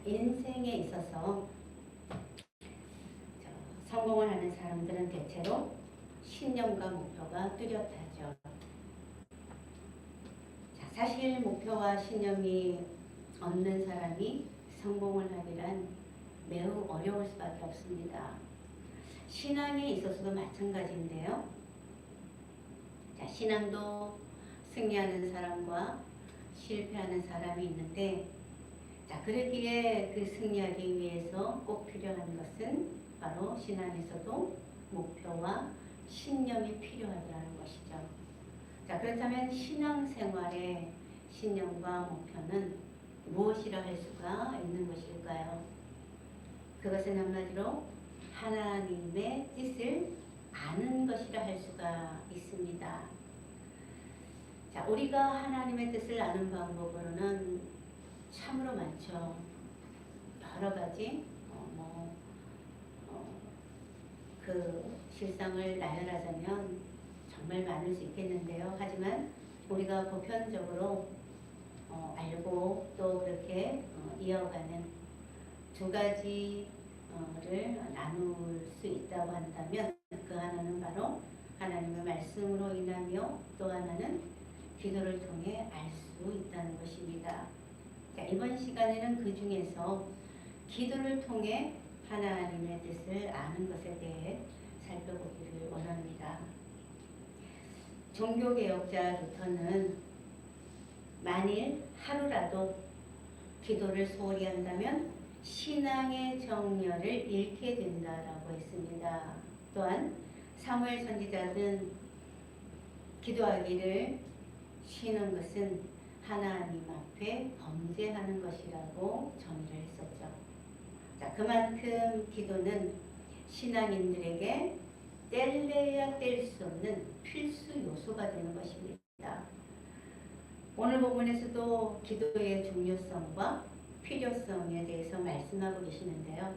인생에 있어서 성공을 하는 사람들은 대체로 신념과 목표가 뚜렷하죠. 사실 목표와 신념이 없는 사람이 성공을 하기란 매우 어려울 수밖에 없습니다. 신앙에 있어서도 마찬가지인데요. 신앙도 승리하는 사람과 실패하는 사람이 있는데, 그러기에 그 승리하기 위해서 꼭 필요한 것은 바로 신앙에서도 목표와 신념이 필요하다는 것이죠. 그렇다면 신앙생활의 신념과 목표는 무엇이라 할 수가 있는 것일까요? 그것은 한마디로 하나님의 뜻을 아는 것이라 할 수가 있습니다. 우리가 하나님의 뜻을 아는 방법으로는 참으로 많죠. 여러 가지 그 실상을 나열하자면 정말 많을 수 있겠는데요. 하지만 우리가 보편적으로 알고 또 그렇게 이어가는 두 가지를 나눌 수 있다고 한다면, 그 하나는 바로 하나님의 말씀으로 인하며 또 하나는 기도를 통해 알 수 있다는 것입니다. 이번 시간에는 그 중에서 기도를 통해 하나님의 뜻을 아는 것에 대해 살펴보기를 원합니다. 종교개혁자 루터는 만일 하루라도 기도를 소홀히 한다면 신앙의 정열을 잃게 된다라고 했습니다. 또한 사무엘 선지자는 기도하기를 쉬는 것은 하나님 앞에 범죄하는 것이라고 정의를 했었죠. 그만큼 기도는 신앙인들에게 뗄래야 뗄 수 없는 필수 요소가 되는 것입니다. 오늘 본문에서도 기도의 중요성과 필요성에 대해서 말씀하고 계시는데요.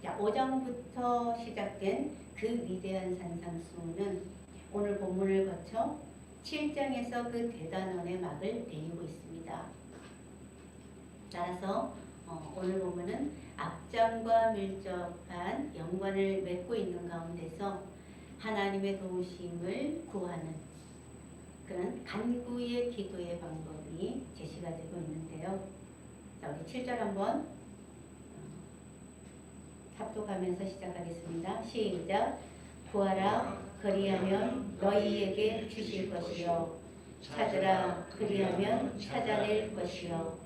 5장부터 시작된 그 위대한 산상수훈은 오늘 본문을 거쳐 7장에서 그 대단원의 막을 내리고 있습니다. 따라서 오늘 본문은 앞장과 밀접한 연관을 맺고 있는 가운데서 하나님의 도우심을 구하는 그런 간구의 기도의 방법이 제시가 되고 있는데요. 우리 7절 한번 합독하면서 시작하겠습니다. 시작. 구하라, 그리하면 너희에게 주실 것이요, 찾으라, 그리하면 찾아낼 것이요,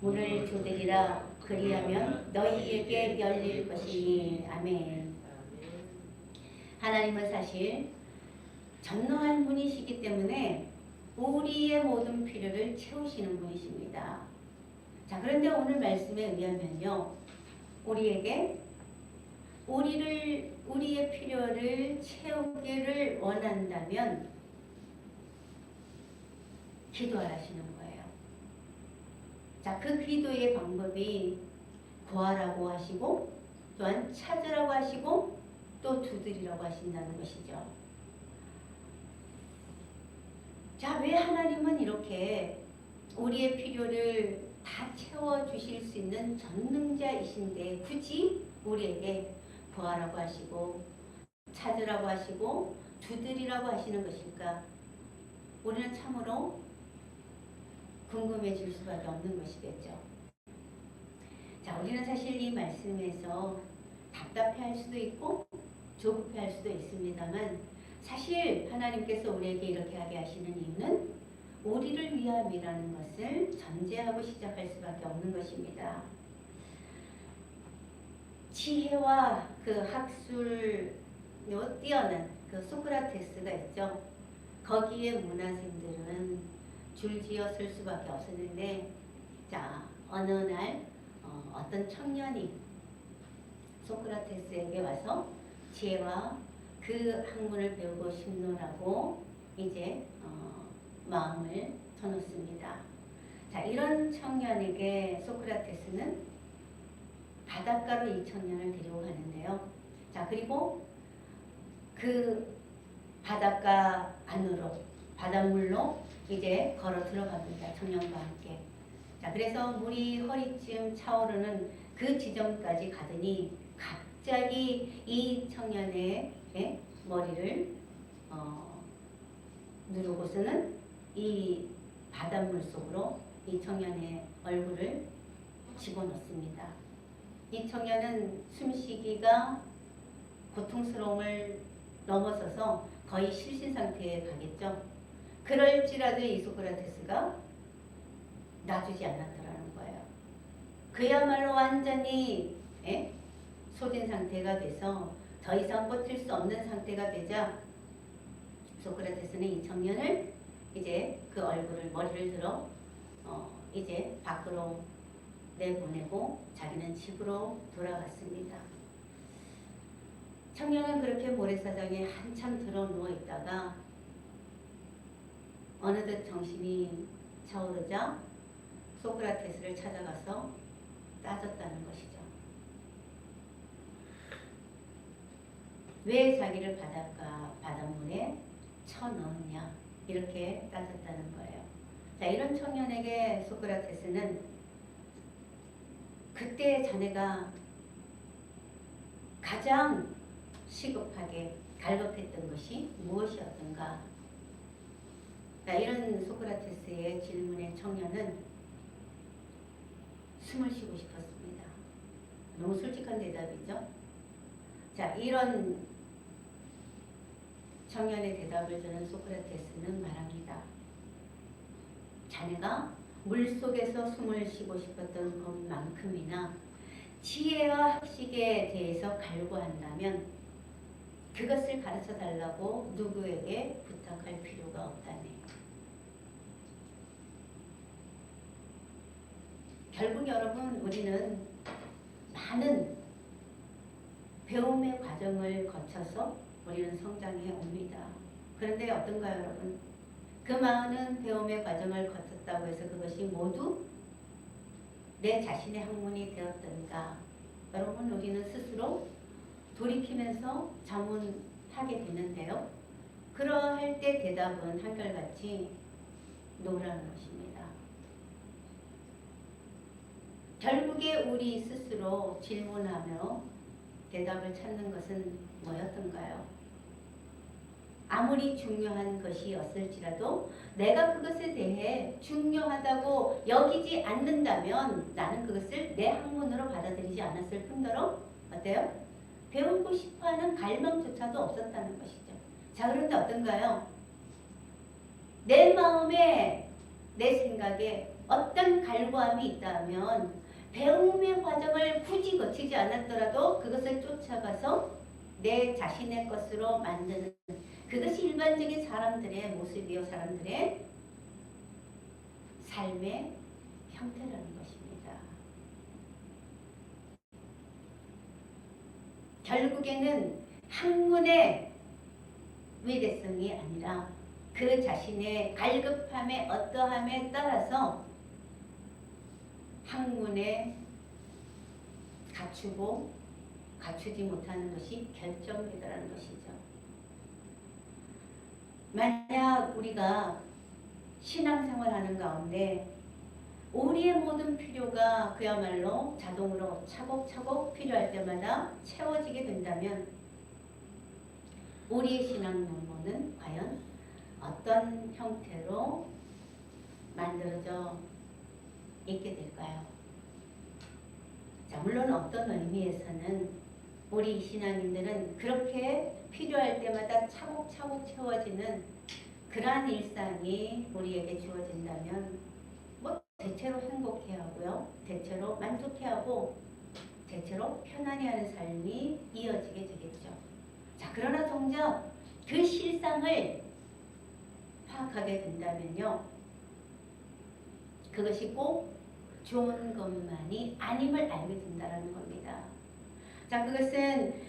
문을 두드리라, 그리하면 너희에게 열릴 것이니. 아멘. 하나님은 사실 전능한 분이시기 때문에 우리의 모든 필요를 채우시는 분이십니다. 그런데 오늘 말씀에 의하면요, 우리에게 우리의 필요를 채우기를 원한다면 기도하라시는 거예요. 그 기도의 방법이 구하라고 하시고, 또한 찾으라고 하시고, 또 두드리라고 하신다는 것이죠. 왜 하나님은 이렇게 우리의 필요를 다 채워주실 수 있는 전능자이신데 굳이 우리에게 구하라고 하시고 찾으라고 하시고 두드리라고 하시는 것일까? 우리는 참으로 궁금해질 수밖에 없는 것이겠죠. 우리는 사실 이 말씀에서 답답해할 수도 있고 조급해할 수도 있습니다만, 사실 하나님께서 우리에게 이렇게 하게 하시는 이유는 우리를 위함이라는 것을 전제하고 시작할 수밖에 없는 것입니다. 지혜와 그 학술로 뛰어난 그 소크라테스가 있죠. 거기에 문화생들은 줄지어 쓸 수밖에 없었는데, 어느 날 어떤 청년이 소크라테스에게 와서 지혜와 그 학문을 배우고 싶노라고 이제 마음을 터놓습니다. 이런 청년에게 소크라테스는 바닷가로 이 청년을 데리고 가는데요. 그리고 그 바닷가 안으로, 바닷물로 이제 걸어 들어갑니다. 청년과 함께. 자, 그래서 물이 허리쯤 차오르는 그 지점까지 가더니 갑자기 이 청년의 머리를 누르고서는 이 바닷물 속으로 이 청년의 얼굴을 집어넣습니다. 이 청년은 숨쉬기가 고통스러움을 넘어서서 거의 실신 상태에 가겠죠. 그럴지라도 이 소크라테스가 놔주지 않았더라는 거예요. 그야말로 완전히 소진 상태가 돼서 더 이상 버틸 수 없는 상태가 되자 소크라테스는 이 청년을 이제 그 얼굴을 머리를 들어 이제 밖으로 내보내고 자기는 집으로 돌아갔습니다. 청년은 그렇게 모래사장에 한참 들어 누워 있다가 어느덧 정신이 차오르자 소크라테스를 찾아가서 따졌다는 것이죠. 왜 자기를 바닷물에 쳐넣었냐 이렇게 따졌다는 거예요. 자, 이런 청년에게 소크라테스는 그때 자네가 가장 시급하게 갈급했던 것이 무엇이었던가? 자, 이런 소크라테스의 질문에 청년은 숨을 쉬고 싶었습니다. 너무 솔직한 대답이죠. 자, 이런 청년의 대답을 듣는 소크라테스는 말합니다. 자네가 물속에서 숨을 쉬고 싶었던 것만큼이나 지혜와 학식에 대해서 갈구한다면 그것을 가르쳐 달라고 누구에게 부탁할 필요가 없다네. 결국 여러분, 우리는 많은 배움의 과정을 거쳐서 우리는 성장해 옵니다. 그런데 어떤가요, 여러분? 그 많은 배움의 과정을 거쳤다고 해서 그것이 모두 내 자신의 학문이 되었던가? 여러분, 우리는 스스로 돌이키면서 자문하게 되는데요. 그러할 때 대답은 한결같이 노라는 것입니다. 결국에 우리 스스로 질문하며 대답을 찾는 것은 뭐였던가요? 아무리 중요한 것이었을지라도 내가 그것에 대해 중요하다고 여기지 않는다면 나는 그것을 내 학문으로 받아들이지 않았을 뿐더러 어때요? 배우고 싶어하는 갈망조차도 없었다는 것이죠. 자, 그런데 어떤가요? 내 마음에 내 생각에 어떤 갈구함이 있다면 배움의 과정을 굳이 거치지 않았더라도 그것을 쫓아가서 내 자신의 것으로 만드는 그것이 일반적인 사람들의 모습이요, 사람들의 삶의 형태라는 것입니다. 결국에는 학문의 위대성이 아니라 그 자신의 갈급함의 어떠함에 따라서 학문에 갖추고 갖추지 못하는 것이 결정되더라는 것이죠. 만약 우리가 신앙생활하는 가운데 우리의 모든 필요가 그야말로 자동으로 차곡차곡 필요할 때마다 채워지게 된다면 우리의 신앙 면모는 과연 어떤 형태로 만들어져 있게 될까요? 자, 물론 어떤 의미에서는 우리 신앙인들은 그렇게 필요할 때마다 차곡차곡 채워지는 그러한 일상이 우리에게 주어진다면 뭐 대체로 행복해하고요, 대체로 만족해하고 대체로 편안해하는 삶이 이어지게 되겠죠. 자, 그러나 정작 그 실상을 파악하게 된다면요, 그것이 꼭 좋은 것만이 아님을 알게 된다는 겁니다. 자, 그것은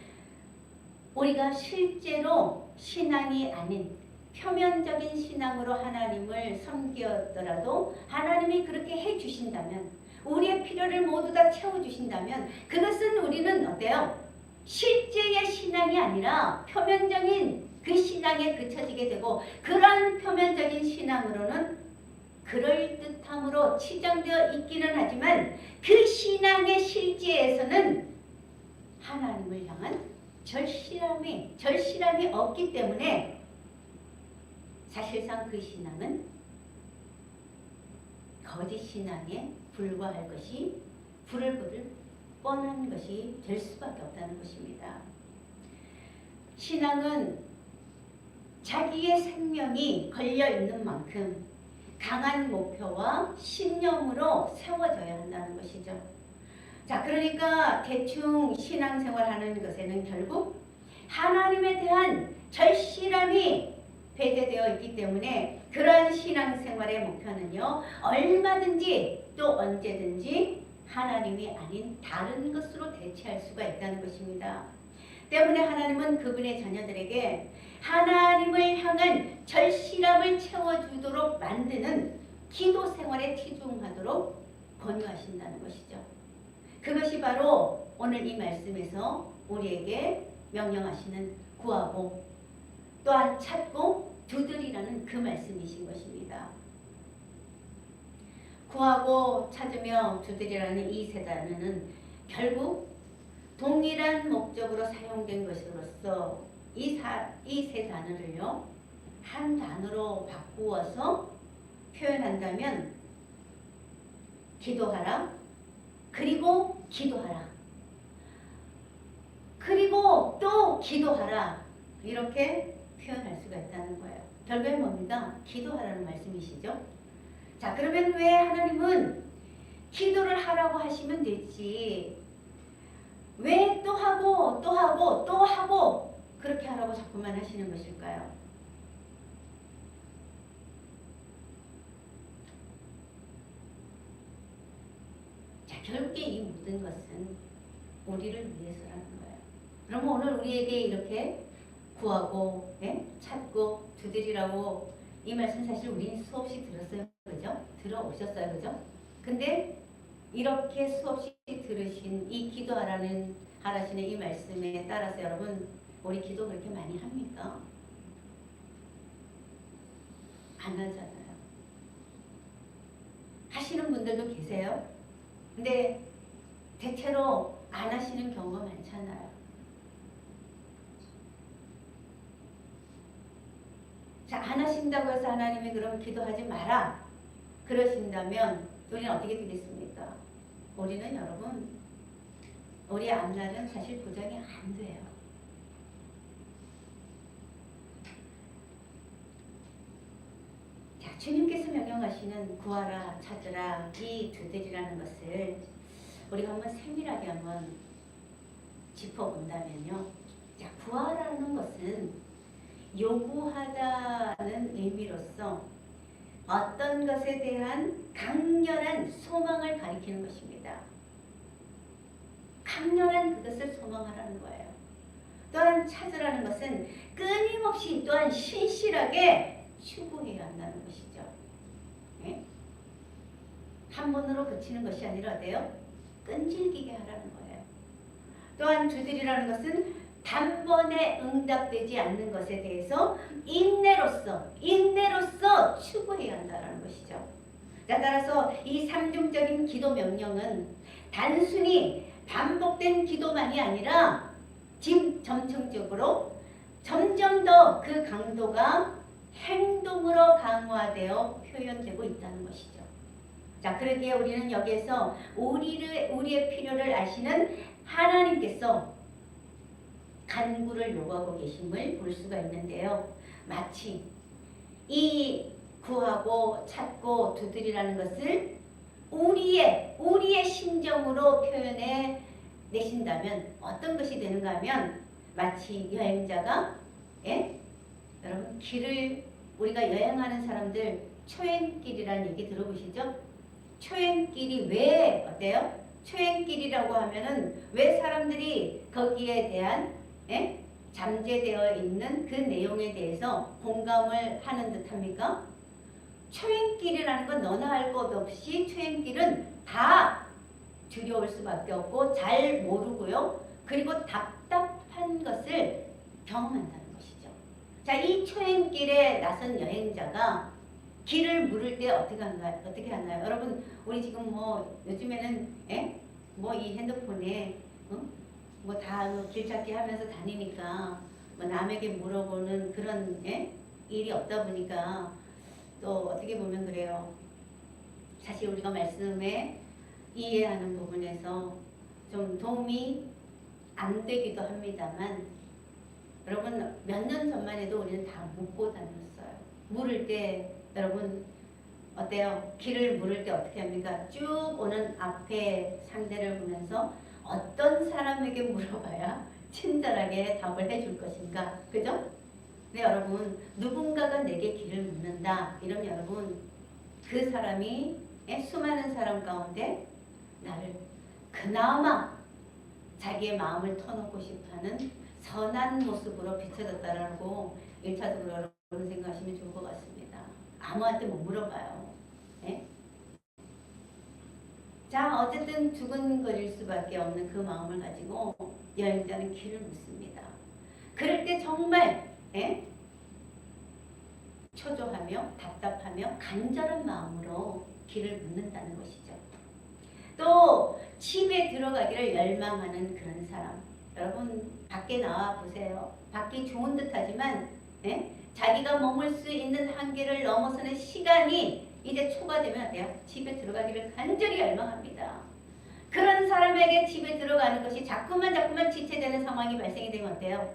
우리가 실제로 신앙이 아닌 표면적인 신앙으로 하나님을 섬기었더라도 하나님이 그렇게 해주신다면, 우리의 필요를 모두 다 채워주신다면 그것은 우리는 어때요? 실제의 신앙이 아니라 표면적인 그 신앙에 그쳐지게 되고, 그런 표면적인 신앙으로는 그럴듯함으로 치장되어 있기는 하지만 그 신앙의 실제에서는 하나님을 향한 절실함이 없기 때문에 사실상 그 신앙은 거짓 신앙에 불과할 것이 불을 부를 뻔한 것이 될 수밖에 없다는 것입니다. 신앙은 자기의 생명이 걸려있는 만큼 강한 목표와 신념으로 세워져야 한다는 것이죠. 자, 그러니까 대충 신앙생활하는 것에는 결국 하나님에 대한 절실함이 배제되어 있기 때문에 그러한 신앙생활의 목표는요, 얼마든지 또 언제든지 하나님이 아닌 다른 것으로 대체할 수가 있다는 것입니다. 때문에 하나님은 그분의 자녀들에게 하나님을 향한 절실함을 채워주도록 만드는 기도 생활에 치중하도록 권유하신다는 것이죠. 그것이 바로 오늘 이 말씀에서 우리에게 명령하시는 구하고 또한 찾고 두드리라는 그 말씀이신 것입니다. 구하고 찾으며 두드리라는 이 세 단어는 결국 동일한 목적으로 사용된 것으로서 이 세 단어를요, 한 단어로 바꾸어서 표현한다면 기도하라, 그리고 기도하라, 그리고 또 기도하라, 이렇게 표현할 수가 있다는 거예요. 결국엔 뭡니까? 기도하라는 말씀이시죠. 자, 그러면 왜 하나님은 기도를 하라고 하시면 되지, 왜 또 하고 또 하고 또 하고 그렇게 하라고 자꾸만 하시는 것일까요? 자, 결국에 이 모든 것은 우리를 위해서라는 거예요. 그러면 오늘 우리에게 이렇게 구하고, 찾고, 두드리라고 이 말씀 사실 우리는 수없이 들었어요. 그죠? 들어오셨어요. 그죠? 근데 이렇게 수없이 들으신 이 기도하라는 하라시는 이 말씀에 따라서 여러분, 우리 기도 그렇게 많이 합니까? 안 하잖아요. 하시는 분들도 계세요. 근데 대체로 안 하시는 경우가 많잖아요. 자, 안 하신다고 해서 하나님이 그럼 기도하지 마라 그러신다면 우리는 어떻게 되겠습니까? 우리는 여러분, 우리의 앞날은 사실 보장이 안 돼요. 자, 주님께서 명령하시는 구하라, 찾으라, 이 두드리라는 것을 우리가 한번 세밀하게 한번 짚어본다면요. 자, 구하라는 것은 요구하다는 의미로서 어떤 것에 대한 강렬한 소망을 가리키는 것입니다. 강렬한 그것을 소망하라는 거예요. 또한 찾으라는 것은 끊임없이 또한 신실하게 추구해야 한다는 것이죠. 네? 한 번으로 그치는 것이 아니라 어때요? 끈질기게 하라는 거예요. 또한 두드리라는 것은 단번에 응답되지 않는 것에 대해서 인내로서 추구해야 한다는 것이죠. 자, 따라서 이 삼중적인 기도 명령은 단순히 반복된 기도만이 아니라 지금 점층적으로 점점 더 그 강도가 행동으로 강화되어 표현되고 있다는 것이죠. 자, 그러기에 우리는 여기에서 우리의 필요를 아시는 하나님께서 간구를 요구하고 계심을 볼 수가 있는데요. 마치 이 구하고 찾고 두드리라는 것을 우리의 심정으로 표현해 내신다면 어떤 것이 되는가 하면 마치 여행자가 여러분 우리가 여행하는 사람들 초행길이라는 얘기 들어보시죠? 초행길이 왜 어때요? 초행길이라고 하면은 왜 사람들이 거기에 대한 잠재되어 있는 그 내용에 대해서 공감을 하는 듯 합니까? 초행길이라는 건 너나 할 것 없이 초행길은 다 두려울 수밖에 없고 잘 모르고요. 그리고 답답한 것을 경험한다는 것이죠. 자, 이 초행길에 나선 여행자가 길을 물을 때 어떻게 하나요? 어떻게 하나요? 여러분, 우리 지금 뭐 요즘에는 뭐 이 핸드폰에 뭐 다 길 찾기 하면서 다니니까 뭐 남에게 물어보는 그런 일이 없다 보니까 또 어떻게 보면 그래요. 사실 우리가 말씀에 이해하는 부분에서 좀 도움이 안 되기도 합니다만, 여러분 몇 년 전만 해도 우리는 다 묻고 다녔어요. 물을 때 여러분 어때요? 길을 물을 때 어떻게 합니까? 쭉 오는 앞에 상대를 보면서 어떤 사람에게 물어봐야 친절하게 답을 해줄 것인가, 그죠? 근데 여러분, 누군가가 내게 길을 묻는다 이러면 여러분, 그 사람이 수많은 사람 가운데 나를 그나마 자기의 마음을 터놓고 싶어하는 선한 모습으로 비춰졌다라고 1차적으로 여러분 생각하시면 좋을 것 같습니다. 아무한테 못 물어봐요. 자, 어쨌든 두근거릴 수밖에 없는 그 마음을 가지고 여행자는 길을 묻습니다. 그럴 때 정말 초조하며 답답하며 간절한 마음으로 길을 묻는다는 것이죠. 또 집에 들어가기를 열망하는 그런 사람. 여러분 밖에 나와 보세요. 밖이 좋은 듯하지만 자기가 머물 수 있는 한계를 넘어서는 시간이 이제 초과되면 어때요? 집에 들어가기를 간절히 열망합니다. 그런 사람에게 집에 들어가는 것이 자꾸만 지체되는 상황이 발생이 되면 어때요?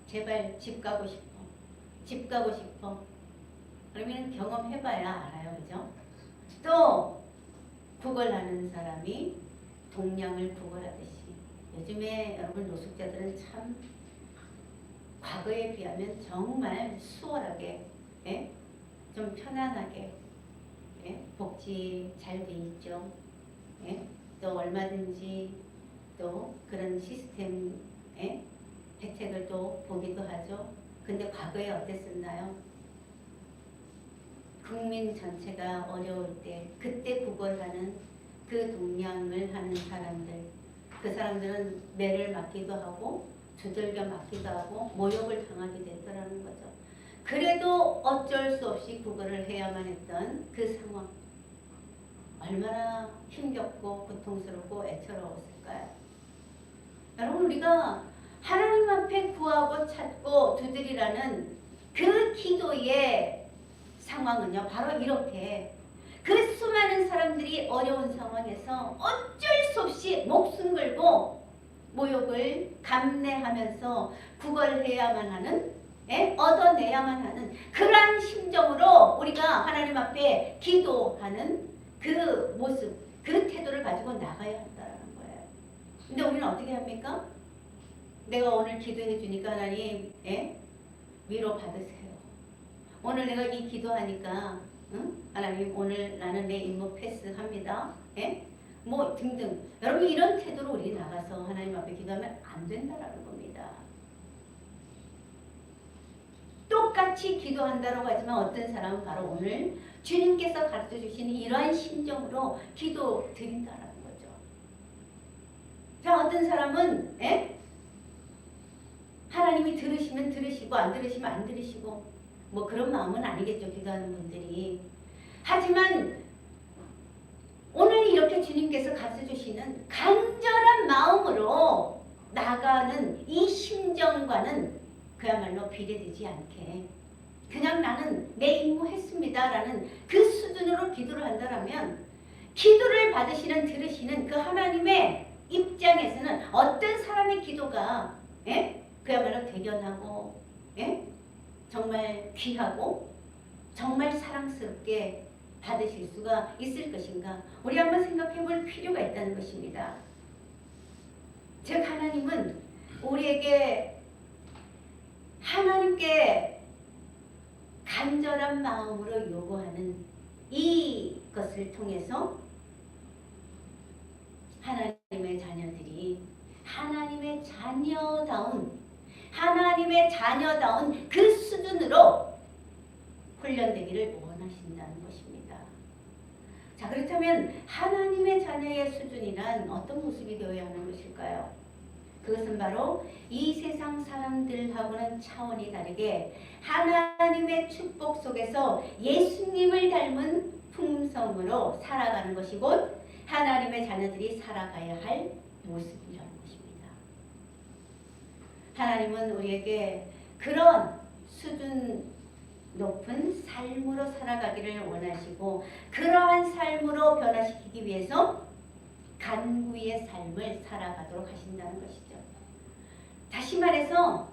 제발 집 가고 싶어. 집 가고 싶어. 그러면 경험해봐야 알아요. 그죠? 또 구걸하는 사람이 동량을 구걸하듯이 요즘에 여러분 노숙자들은 참 과거에 비하면 정말 수월하게 좀 편안하게 복지 잘 돼 있죠. 또 얼마든지 또 그런 시스템 혜택을 또 보기도 하죠. 근데 과거에 어땠었나요? 국민 전체가 어려울 때 그때 구걸하는 그 동량을 하는 사람들, 그 사람들은 매를 맞기도 하고 두들겨 맞기도 하고 모욕을 당하게 됐더라는 거죠. 그래도 어쩔 수 없이 구걸을 해야만 했던 그 상황, 얼마나 힘겹고 고통스럽고 애처로웠을까요? 여러분, 우리가 하나님 앞에 구하고 찾고 두드리라는 그 기도의 상황은요, 바로 이렇게 그 수많은 사람들이 어려운 상황에서 어쩔 수 없이 목숨 걸고 모욕을 감내하면서 구걸해야만 하는, 얻어내야만 하는 그러한 심정으로 우리가 하나님 앞에 기도하는 그 모습, 그 태도를 가지고 나가야 한다는 거예요. 근데 우리는 어떻게 합니까? 내가 오늘 기도해 주니까 하나님 위로 받으세요. 오늘 내가 이 기도하니까 하나님 오늘 나는 내 임무 패스합니다. 뭐 등등. 여러분 이런 태도로 우리 나가서 하나님 앞에 기도하면 안 된다라는 겁니다. 똑같이 기도한다고 하지만 어떤 사람은 바로 오늘 주님께서 가르쳐 주시는 이러한 심정으로 기도 드린다라는 거죠. 자, 어떤 사람은 하나님이 들으시면 들으시고 안 들으시면 안 들으시고 뭐 그런 마음은 아니겠죠. 기도하는 분들이. 하지만 오늘 이렇게 주님께서 가르쳐 주시는 간절한 마음으로 나가는 이 심정과는 그야말로 비례되지 않게 그냥 나는 내 임무 했습니다 라는 그 수준으로 기도를 한다면 기도를 받으시는 들으시는 그 하나님의 입장에서는 어떤 사람의 기도가 그야말로 대견하고 정말 귀하고 정말 사랑스럽게 받으실 수가 있을 것인가, 우리 한번 생각해 볼 필요가 있다는 것입니다. 즉 하나님은 우리에게 하나님께 간절한 마음으로 요구하는 이것을 통해서 하나님의 자녀들이 하나님의 자녀다운 그 수준으로 훈련되기를 원하신다는 것입니다. 자, 그렇다면 하나님의 자녀의 수준이란 어떤 모습이 되어야 하는 것일까요? 그것은 바로 이 세상 사람들하고는 차원이 다르게 하나님의 축복 속에서 예수님을 닮은 품성으로 살아가는 것이 곧 하나님의 자녀들이 살아가야 할 모습이라는 것입니다. 하나님은 우리에게 그런 수준 높은 삶으로 살아가기를 원하시고 그러한 삶으로 변화시키기 위해서 간구의 삶을 살아가도록 하신다는 것이죠. 다시 말해서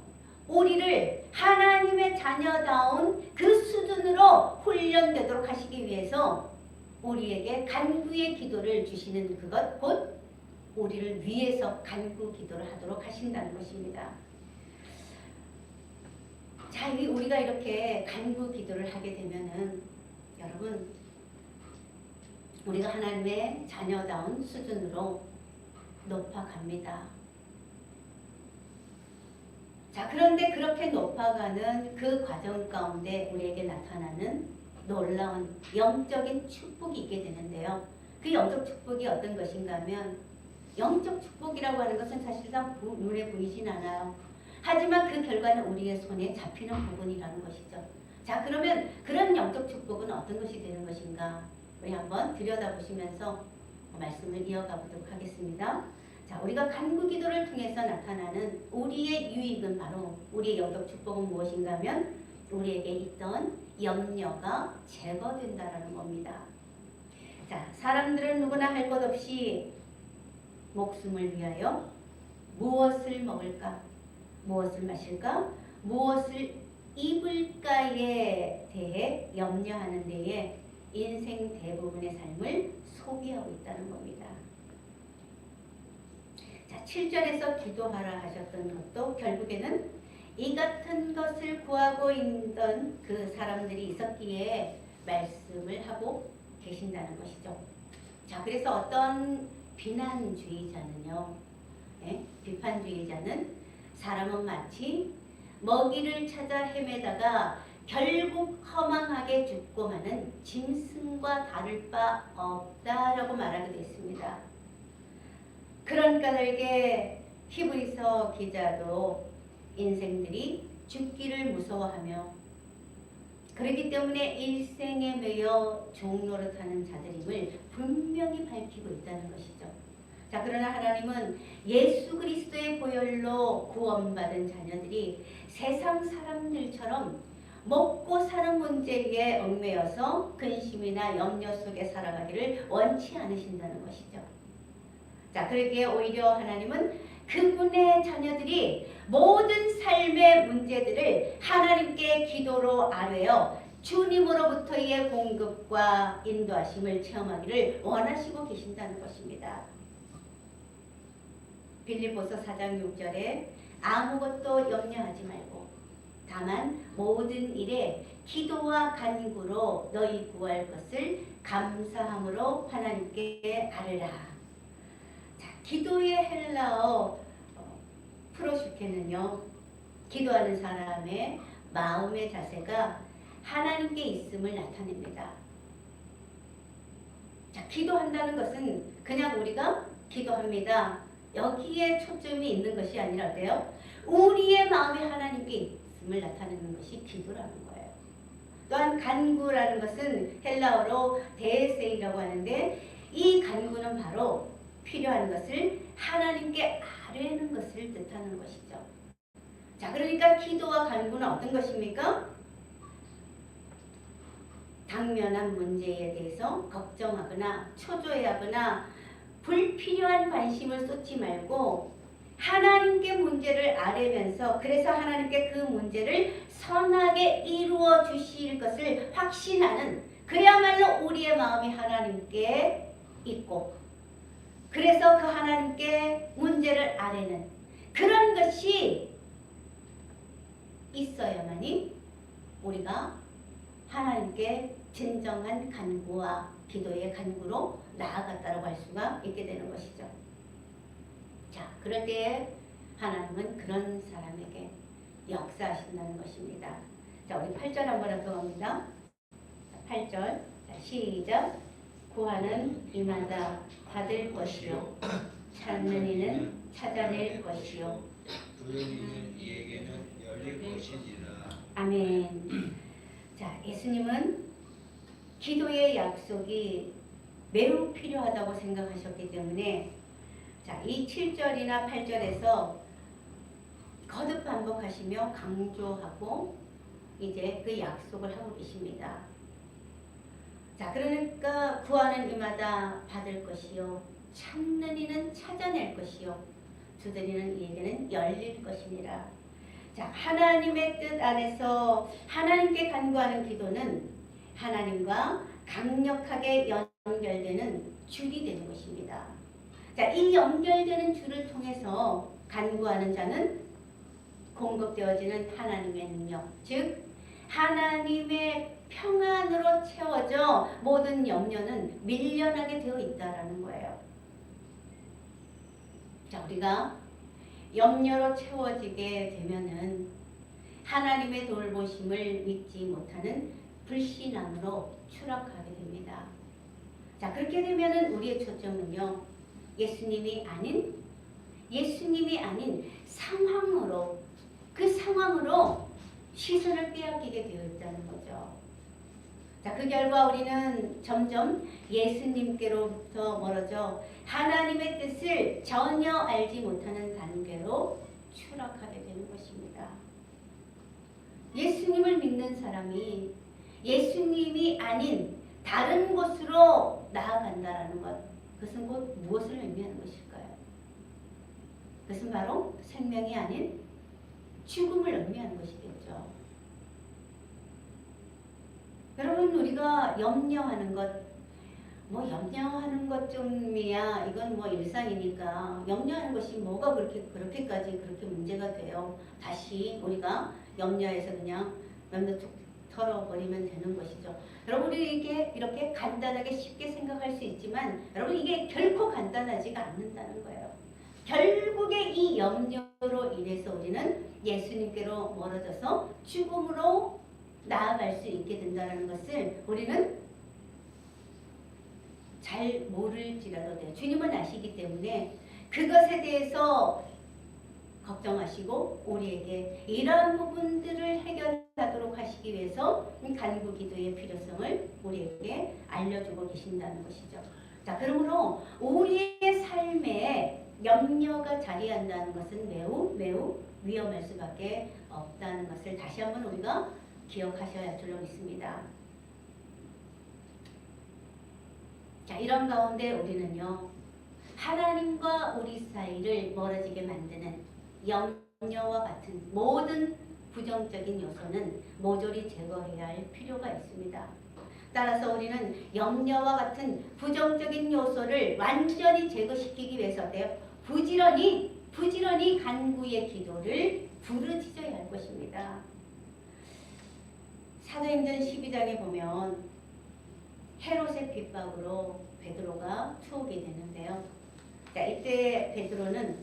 우리를 하나님의 자녀다운 그 수준으로 훈련되도록 하시기 위해서 우리에게 간구의 기도를 주시는 그것 곧 우리를 위해서 간구 기도를 하도록 하신다는 것입니다. 자, 우리가 이렇게 간구 기도를 하게 되면은 여러분 우리가 하나님의 자녀다운 수준으로 높아갑니다. 자, 그런데 그렇게 높아가는 그 과정 가운데 우리에게 나타나는 놀라운 영적인 축복이 있게 되는데요. 그 영적 축복이 어떤 것인가 하면 영적 축복이라고 하는 것은 사실상 눈에 보이진 않아요. 하지만 그 결과는 우리의 손에 잡히는 부분이라는 것이죠. 자, 그러면 그런 영적 축복은 어떤 것이 되는 것인가? 우리 한번 들여다보시면서 말씀을 이어가 보도록 하겠습니다. 자, 우리가 간구 기도를 통해서 나타나는 우리의 유익은 바로 우리의 영적 축복은 무엇인가 하면 우리에게 있던 염려가 제거된다라는 겁니다. 자, 사람들은 누구나 할 것 없이 목숨을 위하여 무엇을 먹을까? 무엇을 마실까? 무엇을 입을까에 대해 염려하는 데에 인생 대부분의 삶을 소비하고 있다는 겁니다. 자, 7절에서 기도하라 하셨던 것도 결국에는 이 같은 것을 구하고 있던 그 사람들이 있었기에 말씀을 하고 계신다는 것이죠. 자, 그래서 어떤 비난주의자는요, 비판주의자는 사람은 마치 먹이를 찾아 헤매다가 결국 허망하게 죽고 마는 짐승과 다를 바 없다라고 말하기도 했습니다. 그런 까닭에 히브리서 기자도 인생들이 죽기를 무서워하며 그렇기 때문에 일생에 매여 종노릇하는 자들임을 분명히 밝히고 있다는 것이죠. 자, 그러나 하나님은 예수 그리스도의 보혈로 구원받은 자녀들이 세상 사람들처럼 먹고 사는 문제에 얽매여서 근심이나 염려 속에 살아가기를 원치 않으신다는 것이죠. 자, 그러기에 오히려 하나님은 그분의 자녀들이 모든 삶의 문제들을 하나님께 기도로 아뢰어 주님으로부터의 공급과 인도하심을 체험하기를 원하시고 계신다는 것입니다. 빌립보서 4장 6절에 아무것도 염려하지 말고 다만 모든 일에 기도와 간구로 너희 구할 것을 감사함으로 하나님께 아뢰라. 자, 기도의 헬라어 프로슈케는요, 기도하는 사람의 마음의 자세가 하나님께 있음을 나타냅니다. 자, 기도한다는 것은 그냥 우리가 기도합니다. 여기에 초점이 있는 것이 아니라 어때요? 우리의 마음이 하나님께 있음을 나타내는 것이 기도라는 거예요. 또한 간구라는 것은 헬라어로 데세이라고 하는데 이 간구는 바로 필요한 것을 하나님께 아뢰는 것을 뜻하는 것이죠. 자, 그러니까 기도와 간구는 어떤 것입니까? 당면한 문제에 대해서 걱정하거나 초조해하거나 불필요한 관심을 쏟지 말고 하나님께 문제를 아뢰면서 그래서 하나님께 그 문제를 선하게 이루어 주실 것을 확신하는 그야말로 우리의 마음이 하나님께 있고 그래서 그 하나님께 문제를 아뢰는 그런 것이 있어야만이 우리가 하나님께 진정한 간구와 기도의 간구로 나아갔다고 할 수가 있게 되는 것이죠. 자, 그럴 때에 하나님은 그런 사람에게 역사하신다는 것입니다. 자, 우리 8절 한번 합독합니다. 8절 시작. 구하는 이마다 받을 것이요 찾는 이는 찾아낼 것이요 부르짖는 이에게는 열릴 것이니라. 아멘. 자, 예수님은 기도의 약속이 매우 필요하다고 생각하셨기 때문에 자, 이 7절이나 8절에서 거듭 반복하시며 강조하고 이제 그 약속을 하고 계십니다. 자, 그러니까 구하는 이마다 받을 것이요 찾는 이는 찾아낼 것이요 두드리는 이에게는 열릴 것이니라. 자, 하나님의 뜻 안에서 하나님께 간구하는 기도는 하나님과 강력하게 연결되는 줄이 되는 것입니다. 자, 이 연결되는 줄을 통해서 간구하는 자는 공급되어지는 하나님의 능력, 즉 하나님의 평안으로 채워져 모든 염려는 밀려나게 되어 있다라는 거예요. 자, 우리가 염려로 채워지게 되면은 하나님의 돌보심을 믿지 못하는 불신앙으로 추락하게 됩니다. 자, 그렇게 되면은 우리의 초점은요, 예수님이 아닌 상황으로, 그 상황으로 시선을 빼앗기게 되어 있다는 거죠. 자, 그 결과 우리는 점점 예수님께로부터 멀어져 하나님의 뜻을 전혀 알지 못하는 단계로 추락하게 되는 것입니다. 예수님을 믿는 사람이 예수님이 아닌 다른 곳으로 나아간다라는 것, 그것은 곧 무엇을 의미하는 것일까요? 그것은 바로 생명이 아닌 죽음을 의미하는 것이겠죠. 여러분, 우리가 염려하는 것, 염려하는 것 좀이야, 이건 일상이니까 염려하는 것이 뭐가 그렇게까지 문제가 돼요. 다시 우리가 염려해서 그냥 염려 툭 털어버리면 되는 것이죠. 여러분, 이렇게 간단하게 쉽게 생각할 수 있지만 여러분, 이게 결코 간단하지가 않는다는 거예요. 결국에 이 염려로 인해서 우리는 예수님께로 멀어져서 죽음으로 나아갈 수 있게 된다는 것을 우리는 잘 모를지라도 돼요. 주님은 아시기 때문에 그것에 대해서 걱정하시고 우리에게 이러한 부분들을 해결하도록 하시기 위해서 간구 기도의 필요성을 우리에게 알려주고 계신다는 것이죠. 자, 그러므로 우리의 삶에 염려가 자리한다는 것은 매우 위험할 수밖에 없다는 것을 다시 한번 우리가 기억하셔야 할 줄로 믿습니다. 자, 이런 가운데 우리는요, 하나님과 우리 사이를 멀어지게 만드는 염려와 같은 모든 부정적인 요소는 모조리 제거해야 할 필요가 있습니다. 따라서 우리는 염려와 같은 부정적인 요소를 완전히 제거시키기 위해서 부지런히 간구의 기도를 부르짖어야 할 것입니다. 사도행전 12장에 보면 헤롯의 핍박으로 베드로가 투옥이 되는데요. 자, 이때 베드로는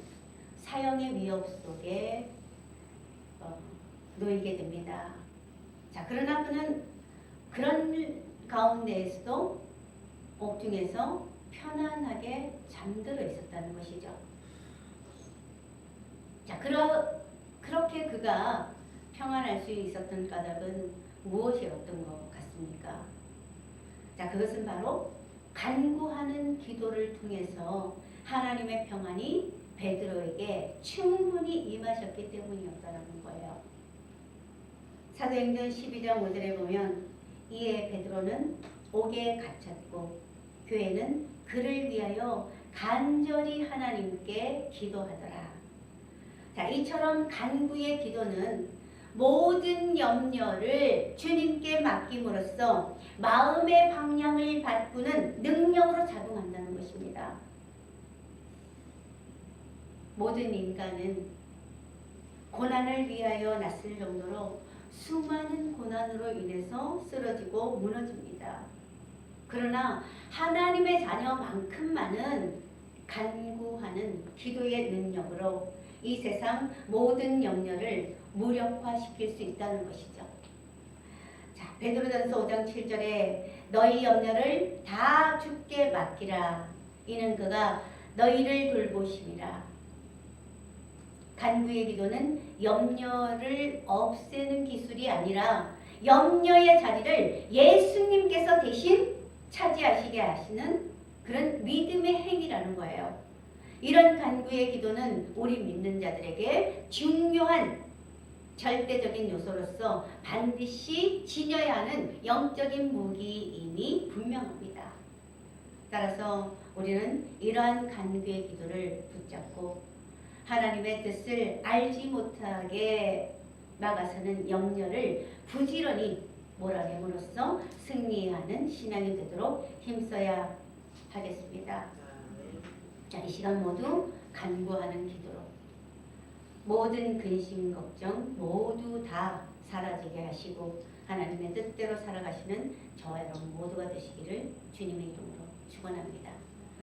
사형의 위협 속에 놓이게 됩니다. 자, 그러나 그는 그런 가운데에서도 옥중에서 편안하게 잠들어 있었다는 것이죠. 자, 그렇게 그가 평안할 수 있었던 까닭은 무엇이었던 것 같습니까? 자, 그것은 바로 간구하는 기도를 통해서 하나님의 평안이 베드로에게 충분히 임하셨기 때문이었다는 거예요. 사도행전 12장 5절에 보면 이에 베드로는 옥에 갇혔고 교회는 그를 위하여 간절히 하나님께 기도하더라. 자, 이처럼 간구의 기도는 모든 염려를 주님께 맡김으로써 마음의 방향을 바꾸는 능력으로 작용한다는 것입니다. 모든 인간은 고난을 위하여 났을 정도로 수많은 고난으로 인해서 쓰러지고 무너집니다. 그러나 하나님의 자녀만큼만은 간구하는 기도의 능력으로 이 세상 모든 염려를 무력화시킬 수 있다는 것이죠. 자, 베드로전서 5장 7절에 너희 염려를 다 주께 맡기라. 이는 그가 너희를 돌보심이라. 간구의 기도는 염려를 없애는 기술이 아니라 염려의 자리를 예수님께서 대신 차지하시게 하시는 그런 믿음의 행위라는 거예요. 이런 간구의 기도는 우리 믿는 자들에게 중요한 절대적인 요소로서 반드시 지녀야 하는 영적인 무기임이 분명합니다. 따라서 우리는 이러한 간구의 기도를 붙잡고 하나님의 뜻을 알지 못하게 막아서는 염려를 부지런히 몰아냄으로써 승리하는 신앙이 되도록 힘써야 하겠습니다. 자, 이 시간 모두 간구하는 기도로 모든 근심 걱정 모두 다 사라지게 하시고 하나님의 뜻대로 살아가시는 저와 여러분 모두가 되시기를 주님의 이름으로 축원합니다.